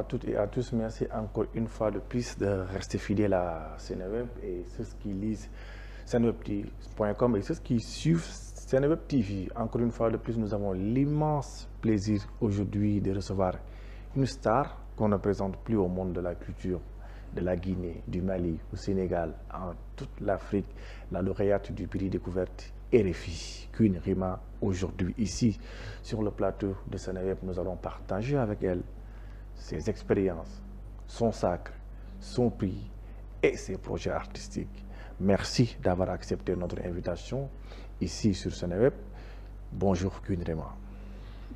toutes et à tous. Merci encore une fois de plus de rester fidèle à Seneweb et ceux qui lisent seneweb.com et ceux qui suivent Seneweb TV. Encore une fois de plus, nous avons l'immense plaisir aujourd'hui de recevoir une star qu'on ne présente plus au monde de la culture, de la Guinée, du Mali, au Sénégal, en toute l'Afrique, la lauréate du prix découverte RFI, Queen Rima. Aujourd'hui, ici, sur le plateau de Seneweb, nous allons partager avec elle ses expériences, son sacre, son prix et ses projets artistiques. Merci d'avoir accepté notre invitation ici sur Seneweb. Bonjour Queen Rima.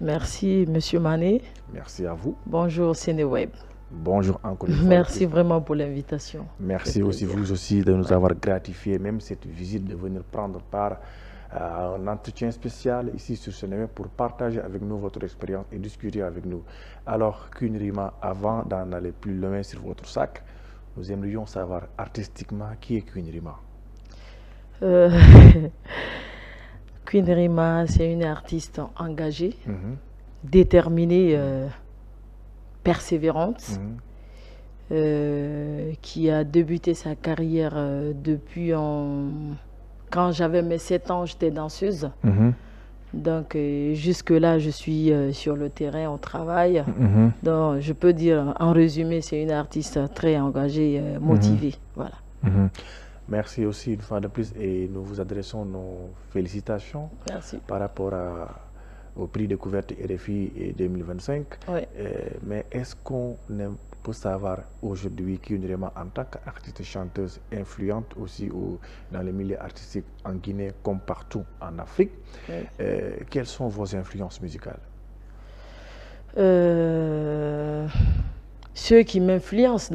Merci Monsieur Mané. Merci à vous. Bonjour Seneweb. Bonjour encore une fois. Merci vraiment pour l'invitation. Merci aussi vous aussi de nous avoir gratifié même cette visite, de venir prendre part à un entretien spécial ici sur Seneweb pour partager avec nous votre expérience et discuter avec nous. Alors Queen Rima, avant d'en aller plus loin sur votre sacre, nous aimerions savoir artistiquement qui est Queen Rima. Queen Rima, c'est une artiste engagée, déterminée, persévérante, qui a débuté sa carrière depuis quand j'avais mes 7 ans, j'étais danseuse. Donc jusque-là, je suis sur le terrain, au travail. Donc je peux dire, en résumé, c'est une artiste très engagée, motivée. Voilà. Merci aussi une fois de plus et nous vous adressons nos félicitations. Merci. Par rapport au prix découverte RFI 2025. Oui. Mais est-ce qu'on peut savoir aujourd'hui Queen Rima en tant qu'artiste chanteuse influente aussi dans les milieux artistiques en Guinée comme partout en Afrique, quelles sont vos influences musicales? Ceux qui m'influencent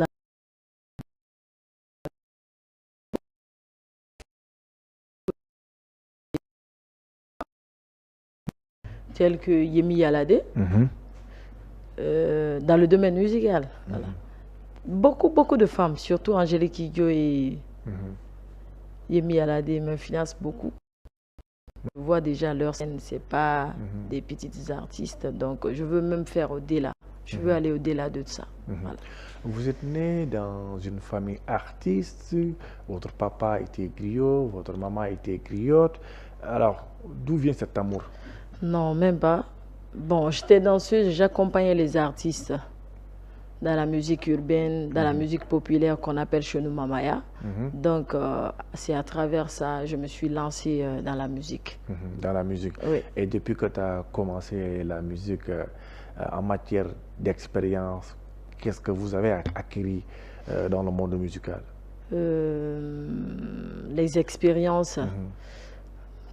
tels que Yemi Alade, dans le domaine musical. Voilà. Beaucoup de femmes, surtout Angélique Kidjo et Yemi Alade m'influencent beaucoup. Je vois déjà leur scène, c'est pas des petites artistes, donc je veux même faire au-delà. Je veux aller au-delà de ça. Voilà. Vous êtes né dans une famille artiste, votre papa était griot, votre maman était griotte. Alors, d'où vient cet amour? Non, même pas. Bon, j'étais danseuse, j'accompagnais les artistes dans la musique urbaine, dans la musique populaire qu'on appelle chez nous Mamaya. Donc, c'est à travers ça je me suis lancée dans la musique. Dans la musique. Oui. Et depuis que tu as commencé la musique en matière d'expérience, qu'est-ce que vous avez acquis dans le monde musical? Les expériences.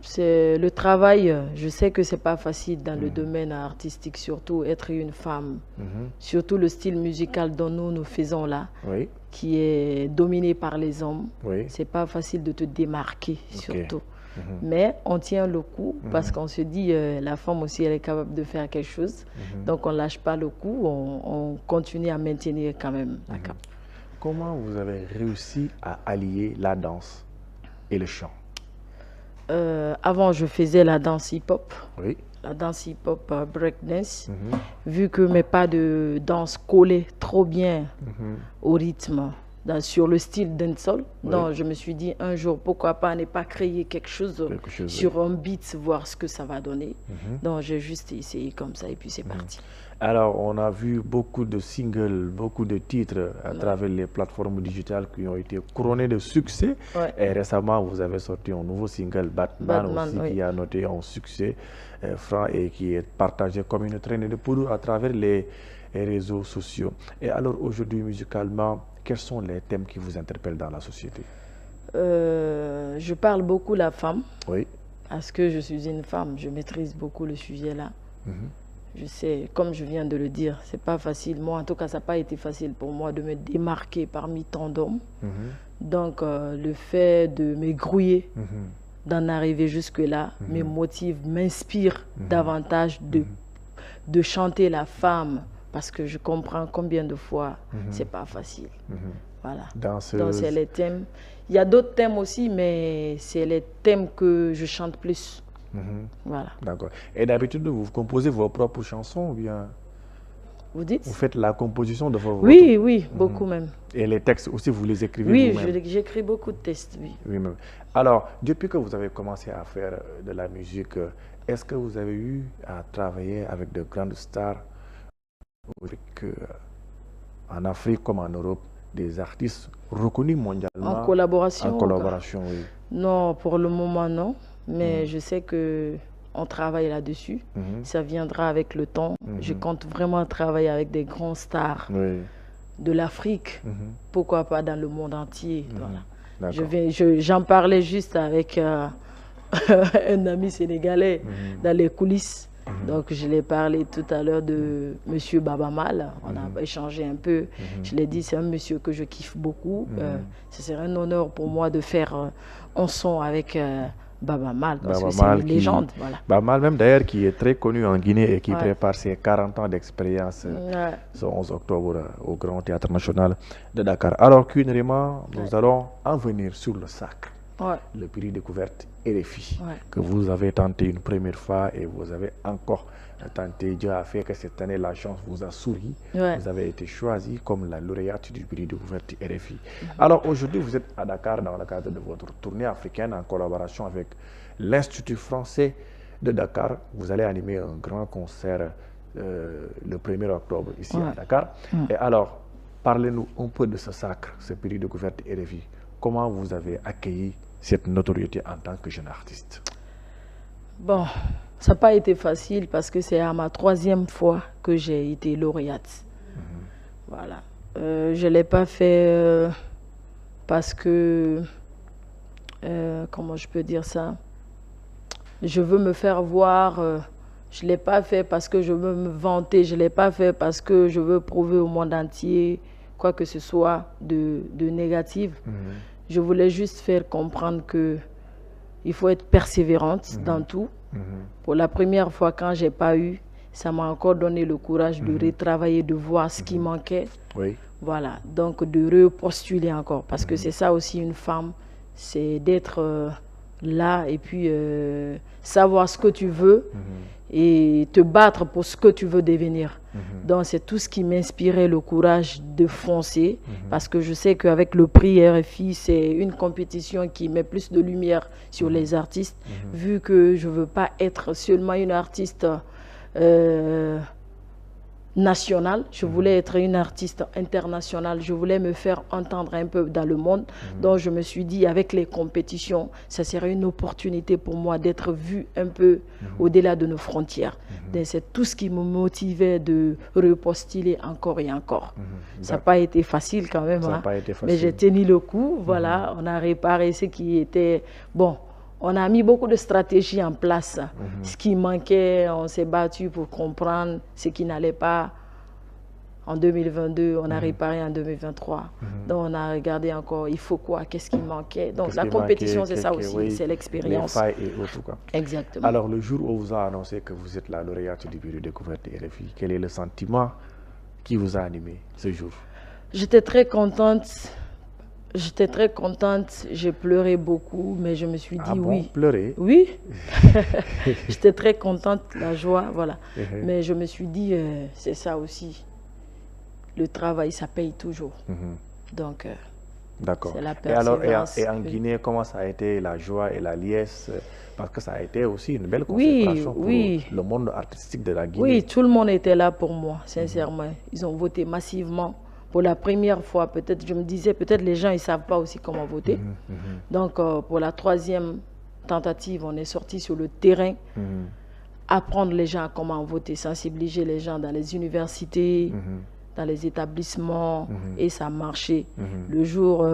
C'est le travail. Je sais que c'est pas facile dans le domaine artistique, surtout être une femme, surtout le style musical dont nous faisons là, qui est dominé par les hommes. C'est pas facile de te démarquer, surtout. Mais on tient le coup parce qu'on se dit la femme aussi elle est capable de faire quelque chose. Donc on lâche pas le coup, on continue à maintenir quand même la cape. Comment vous avez réussi à allier la danse et le chant? Avant, je faisais la danse hip-hop. Oui. La danse hip-hop breakdance. Vu que mes pas de danse collaient trop bien au rythme, sur le style dancehall, donc je me suis dit un jour, pourquoi pas ne pas créer quelque chose sur un beat, voir ce que ça va donner. Donc j'ai juste essayé comme ça et puis c'est parti. Alors, on a vu beaucoup de singles, beaucoup de titres à travers les plateformes digitales qui ont été couronnés de succès. Et récemment, vous avez sorti un nouveau single, Batman aussi, qui a noté un succès franc et qui est partagé comme une traînée de poudre à travers les réseaux sociaux. Et alors, aujourd'hui, musicalement, quels sont les thèmes qui vous interpellent dans la société? Je parle beaucoup la femme. Oui. Parce que je suis une femme, je maîtrise beaucoup le sujet là. Je sais, comme je viens de le dire, c'est pas facile. Moi, en tout cas, ça n'a pas été facile pour moi de me démarquer parmi tant d'hommes. Donc, le fait de me grouiller, d'en arriver jusque-là, me motive, m'inspire davantage de chanter la femme. Parce que je comprends combien de fois c'est pas facile. Voilà. Donc, c'est les thèmes. Il y a d'autres thèmes aussi, mais c'est les thèmes que je chante plus. Voilà. D'accord. Et d'habitude, vous composez vos propres chansons ou bien? Vous dites? Vous faites la composition de vos... Oui, oui, beaucoup même. Et les textes aussi, vous les écrivez vous-même? Oui, j'écris beaucoup de textes, oui. Oui, même. Alors, depuis que vous avez commencé à faire de la musique, est-ce que vous avez eu à travailler avec de grandes stars en Afrique comme en Europe, des artistes reconnus mondialement? En collaboration? En collaboration, oui. Non, pour le moment, non. Mais je sais que on travaille là-dessus. Ça viendra avec le temps. Je compte vraiment travailler avec des grands stars de l'Afrique. Pourquoi pas dans le monde entier. Voilà. J'en parlais juste avec un ami sénégalais dans les coulisses. Donc, je l'ai parlé tout à l'heure de monsieur Baba Mal. On a échangé un peu. Je l'ai dit, c'est un monsieur que je kiffe beaucoup. Ce serait un honneur pour moi de faire un son avec Baba Mal, parce que c'est une légende. Voilà. Baba Mal, même d'ailleurs, qui est très connu en Guinée et qui prépare ses 40 ans d'expérience ce 11 octobre au Grand Théâtre National de Dakar. Alors, Queen Rima, nous allons en venir sur le sacre. Le prix découverte RFI, que vous avez tenté une première fois et vous avez encore tenté. Dieu a fait que cette année, la chance vous a souri. Vous avez été choisi comme la lauréate du prix découverte RFI. Alors aujourd'hui, vous êtes à Dakar dans le cadre de votre tournée africaine en collaboration avec l'Institut français de Dakar. Vous allez animer un grand concert le 1er octobre ici à Dakar. Et alors, parlez-nous un peu de ce sacre, ce prix découverte RFI. Comment vous avez accueilli cette notoriété en tant que jeune artiste? Bon, ça n'a pas été facile parce que c'est à ma 3e fois que j'ai été lauréate. Voilà. Je ne l'ai pas fait parce que, comment je peux dire ça? Je veux me faire voir. Je ne l'ai pas fait parce que je veux me vanter. Je ne l'ai pas fait parce que je veux prouver au monde entier quoi que ce soit de négatif. Je voulais juste faire comprendre qu'il faut être persévérante dans tout. Pour la première fois, quand je n'ai pas eu, ça m'a encore donné le courage de retravailler, de voir ce qui manquait. Voilà, donc de repostuler encore. Parce que c'est ça aussi une femme, c'est d'être là et puis savoir ce que tu veux et te battre pour ce que tu veux devenir. Donc c'est tout ce qui m'inspirait le courage de foncer parce que je sais qu'avec le prix RFI, c'est une compétition qui met plus de lumière sur les artistes vu que je ne veux pas être seulement une artiste nationale, je voulais être une artiste internationale, je voulais me faire entendre un peu dans le monde. Donc je me suis dit, avec les compétitions, ça serait une opportunité pour moi d'être vue un peu au-delà de nos frontières. C'est tout ce qui me motivait de repostuler encore et encore. Ça n'a pas été facile quand même, mais j'ai tenu le coup. Voilà, on a réparé ce qui était bon. On a mis beaucoup de stratégies en place. Ce qui manquait, on s'est battu pour comprendre ce qui n'allait pas. En 2022, on a réparé en 2023. Donc, on a regardé encore, il faut quoi, qu'est-ce qui manquait. Donc, la compétition, c'est ça aussi, c'est l'expérience. Exactement. Alors, le jour où on vous a annoncé que vous êtes la lauréate du bureau de découverte RFI, quel est le sentiment qui vous a animé ce jour? J'étais très contente. J'étais très contente, j'ai pleuré beaucoup, mais je me suis dit oui. Pleurer? Oui. J'étais très contente, la joie, voilà. Mais je me suis dit, c'est ça aussi. Le travail, ça paye toujours. Donc, d'accord. C'est la persévérance. Et en Guinée, comment ça a été la joie et la liesse? Parce que ça a été aussi une belle consécration pour le monde artistique de la Guinée. Oui, tout le monde était là pour moi, sincèrement. Ils ont voté massivement. Pour la première fois, peut-être, je me disais, peut-être les gens, ils ne savent pas aussi comment voter. Donc, pour la 3e tentative, on est sorti sur le terrain, apprendre les gens à comment voter, sensibiliser les gens dans les universités, dans les établissements, et ça marchait. Le jour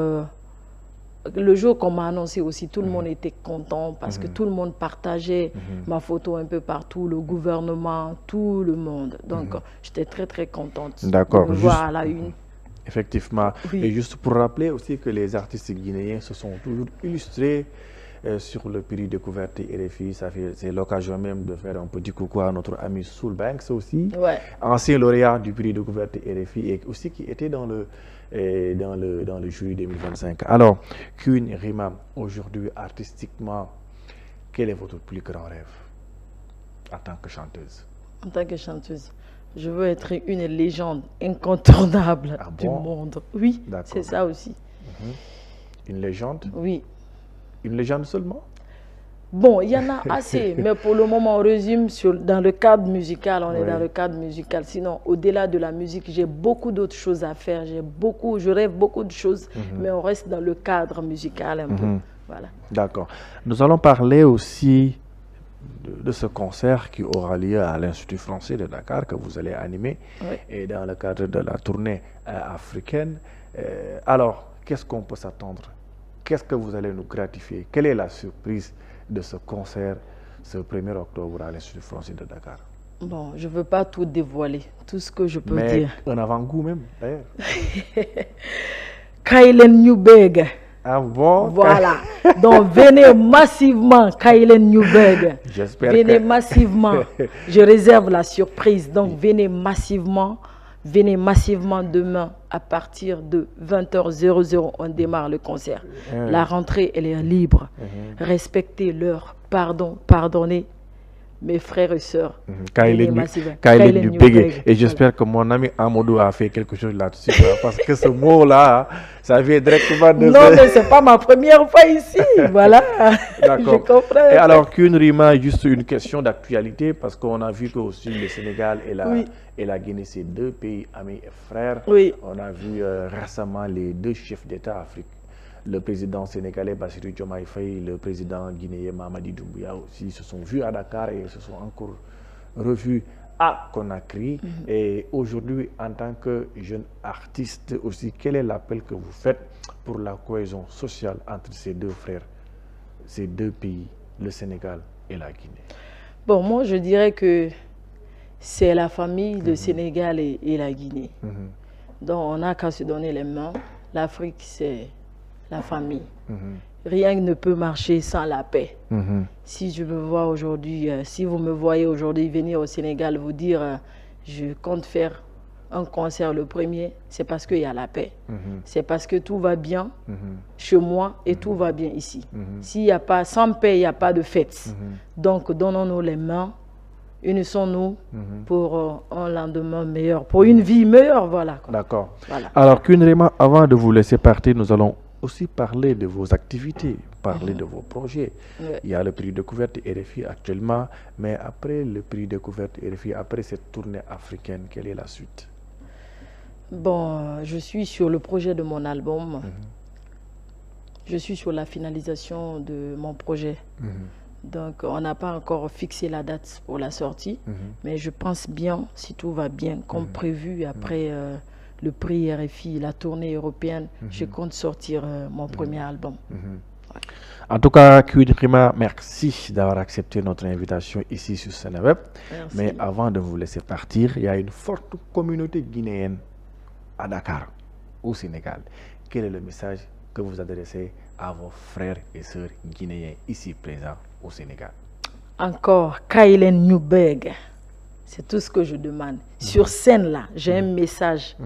qu'on m'a annoncé aussi, tout le monde était content parce que tout le monde partageait ma photo un peu partout, le gouvernement, tout le monde. Donc, j'étais très, très contente de me voir à la une. Effectivement. Et juste pour rappeler aussi que les artistes guinéens se sont toujours illustrés sur le prix découverte RFI. C'est l'occasion même de faire un petit coucou à notre ami Soul Banks aussi, ancien lauréat du prix découverte RFI et aussi qui était dans le jury 2025. Alors, Queen Rima, aujourd'hui, artistiquement, quel est votre plus grand rêve en tant que chanteuse? En tant que chanteuse, Je veux être une légende incontournable du monde. Oui, c'est ça aussi. Une légende? Oui. Une légende seulement? Bon, il y en a assez, mais pour le moment, on résume dans le cadre musical, on est dans le cadre musical. Sinon, au-delà de la musique, j'ai beaucoup d'autres choses à faire. Je rêve beaucoup de choses, mais on reste dans le cadre musical un peu. Voilà. D'accord. Nous allons parler aussi de ce concert qui aura lieu à l'Institut français de Dakar, que vous allez animer, et dans le cadre de la tournée africaine. Alors, qu'est-ce qu'on peut s'attendre? Qu'est-ce que vous allez nous gratifier? Quelle est la surprise de ce concert ce 1er octobre à l'Institut français de Dakar? Bon, je ne veux pas tout dévoiler, tout ce que je peux dire. Mais un avant-goût même, d'ailleurs. Kylen Newberg. Ah bon? Voilà. Donc, venez massivement, Kylen Newberg. J'espère venez massivement. Je réserve la surprise. Donc, venez massivement. Venez massivement demain à partir de 20h00. On démarre le concert. La rentrée, elle est libre. Respectez l'heure. Pardonnez mes frères et sœurs. Kylen Newberg. Et j'espère que mon ami Amadou a fait quelque chose là-dessus. Parce que ce mot-là, ça vient directement de... Non, mais ce n'est pas ma première fois ici. Voilà. D'accord. Je comprends. Et alors, Queen Rima, juste une question d'actualité, parce qu'on a vu que aussi le Sénégal et la Guinée, c'est deux pays amis et frères. Oui. On a vu récemment les deux chefs d'État africains. Le président sénégalais Bassirou Diomaye Faye, le président guinéen Mamadi Doumbouya aussi se sont vus à Dakar et se sont encore revus à Conakry. Et aujourd'hui, en tant que jeune artiste aussi, quel est l'appel que vous faites pour la cohésion sociale entre ces deux frères, ces deux pays, le Sénégal et la Guinée? Bon, moi je dirais que c'est la famille, le Sénégal et la Guinée. Donc on n'a qu'à se donner les mains. L'Afrique, c'est la famille. Rien ne peut marcher sans la paix. Si je me vois aujourd'hui, si vous me voyez aujourd'hui venir au Sénégal, vous dire je compte faire un concert le 1er, c'est parce qu'il y a la paix. C'est parce que tout va bien chez moi et tout va bien ici. S'il n'y a pas, sans paix, il n'y a pas de fête. Donc donnons-nous les mains, unissons-nous pour un lendemain meilleur, pour une vie meilleure, voilà. D'accord. Voilà. Alors Queen Rima, avant de vous laisser partir, nous allons aussi parler de vos activités, parler de vos projets. Il y a le prix Découverte RFI actuellement, mais après le prix Découverte RFI, après cette tournée africaine, quelle est la suite? Bon, je suis sur le projet de mon album. Je suis sur la finalisation de mon projet. Donc, on n'a pas encore fixé la date pour la sortie, mais je pense bien, si tout va bien, comme prévu, après le prix RFI, la tournée européenne, je compte sortir mon premier album. En tout cas, Queen Rima, merci d'avoir accepté notre invitation ici sur Seneweb. Mais avant de vous laisser partir, il y a une forte communauté guinéenne à Dakar, au Sénégal. Quel est le message que vous adressez à vos frères et sœurs guinéens ici présents au Sénégal? Encore, Kylen Newberg. C'est tout ce que je demande. Sur scène, là, j'ai un message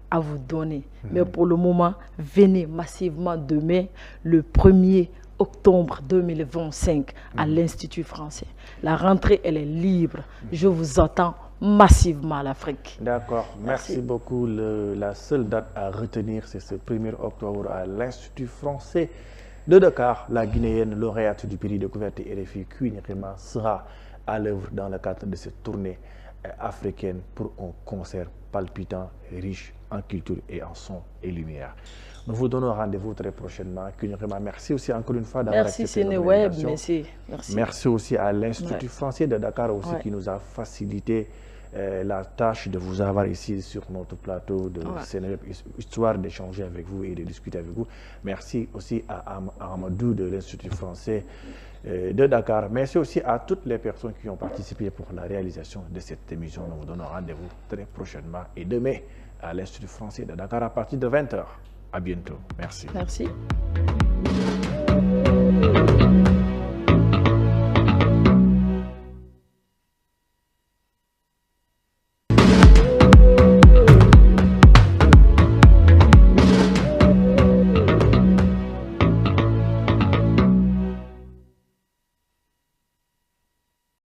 à vous donner. Mais pour le moment, venez massivement demain, le 1er octobre 2025, à l'Institut français. La rentrée, elle est libre. Je vous attends massivement à l'Afrique. D'accord. Merci beaucoup. La seule date à retenir, c'est ce 1er octobre à l'Institut français de Dakar. La Guinéenne lauréate du prix Découverte RFI, Queen Rima, sera à l'œuvre dans le cadre de cette tournée africaine pour un concert palpitant, riche en culture et en son et lumière. Nous vous donnons rendez-vous très prochainement. Queen Rima, merci aussi encore une fois d'avoir accepté notre invitation. Merci. Merci aussi à l'Institut français de Dakar aussi qui nous a facilité la tâche de vous avoir ici sur notre plateau de Seneweb, histoire d'échanger avec vous et de discuter avec vous. Merci aussi à Amadou de l'Institut français de Dakar. Merci aussi à toutes les personnes qui ont participé pour la réalisation de cette émission. Nous vous donnons rendez-vous très prochainement et demain à l'Institut français de Dakar à partir de 20h. À bientôt. Merci. Merci.